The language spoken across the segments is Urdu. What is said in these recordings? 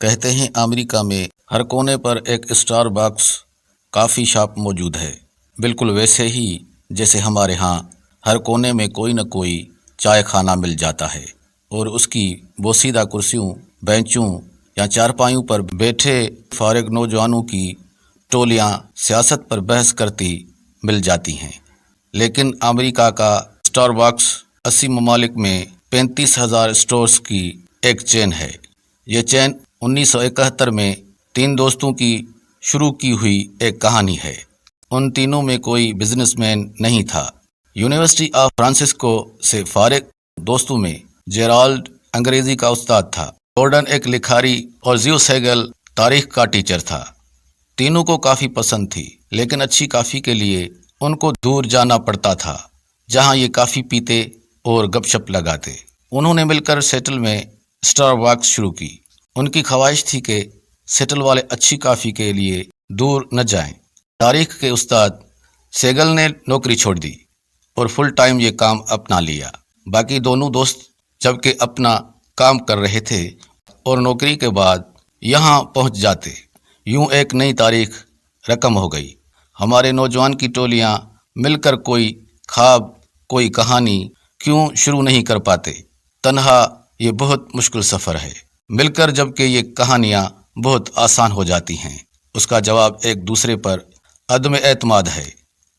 کہتے ہیں امریکہ میں ہر کونے پر ایک اسٹار باکس کافی شاپ موجود ہے، بالکل ویسے ہی جیسے ہمارے ہاں ہر کونے میں کوئی نہ کوئی چائے خانہ مل جاتا ہے اور اس کی بوسیدہ کرسیوں، بینچوں یا چارپائیوں پر بیٹھے فارغ نوجوانوں کی ٹولیاں سیاست پر بحث کرتی مل جاتی ہیں۔ لیکن امریکہ کا اسٹار باکس 80 ممالک میں 35,000 اسٹورز کی ایک چین ہے۔ یہ چین 1971 میں 3 دوستوں کی شروع کی ہوئی ایک کہانی ہے۔ ان تینوں میں کوئی بزنس مین نہیں تھا۔ یونیورسٹی آف فرانسسکو سے فارغ دوستوں میں جیرالڈ انگریزی کا استاد تھا، گورڈن ایک لکھاری اور زیو سیگل تاریخ کا ٹیچر تھا۔ تینوں کو کافی پسند تھی، لیکن اچھی کافی کے لیے ان کو دور جانا پڑتا تھا، جہاں یہ کافی پیتے اور گپ شپ لگاتے۔ انہوں نے مل کر سیٹل میں اسٹار باکس شروع کی۔ ان کی خواہش تھی کہ سیٹل والے اچھی کافی کے لیے دور نہ جائیں۔ تاریخ کے استاد سیگل نے نوکری چھوڑ دی اور فل ٹائم یہ کام اپنا لیا۔ باقی دونوں دوست جبکہ اپنا کام کر رہے تھے اور نوکری کے بعد یہاں پہنچ جاتے، یوں ایک نئی تاریخ رقم ہو گئی۔ ہمارے نوجوان کی ٹولیاں مل کر کوئی خواب، کوئی کہانی کیوں شروع نہیں کر پاتے؟ تنہا یہ بہت مشکل سفر ہے، مل کر جبکہ یہ کہانیاں بہت آسان ہو جاتی ہیں۔ اس کا جواب ایک دوسرے پر عدم اعتماد ہے۔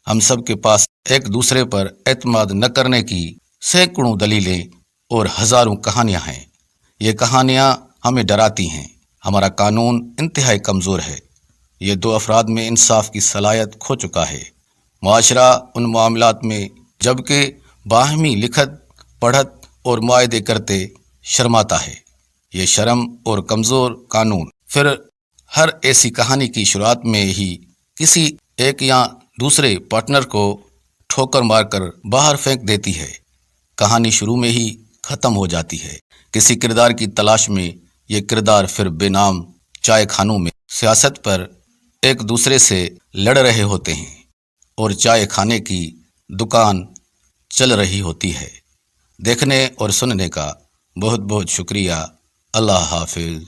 ہم سب کے پاس ایک دوسرے پر اعتماد نہ کرنے کی سینکڑوں دلیلیں اور ہزاروں کہانیاں ہیں۔ یہ کہانیاں ہمیں ڈراتی ہیں۔ ہمارا قانون انتہائی کمزور ہے۔ یہ 2 افراد میں انصاف کی صلاحیت کھو چکا ہے۔ معاشرہ ان معاملات میں جبکہ باہمی لکھت پڑھت اور معاہدے کرتے شرماتا ہے۔ یہ شرم اور کمزور قانون پھر ہر ایسی کہانی کی شروعات میں ہی کسی ایک یا دوسرے پارٹنر کو ٹھوکر مار کر باہر پھینک دیتی ہے۔ کہانی شروع میں ہی ختم ہو جاتی ہے۔ کسی کردار کی تلاش میں یہ کردار پھر بے نام چائے خانوں میں سیاست پر ایک دوسرے سے لڑ رہے ہوتے ہیں اور چائے کھانے کی دکان چل رہی ہوتی ہے۔ دیکھنے اور سننے کا بہت بہت شکریہ۔ اللہ حافظ۔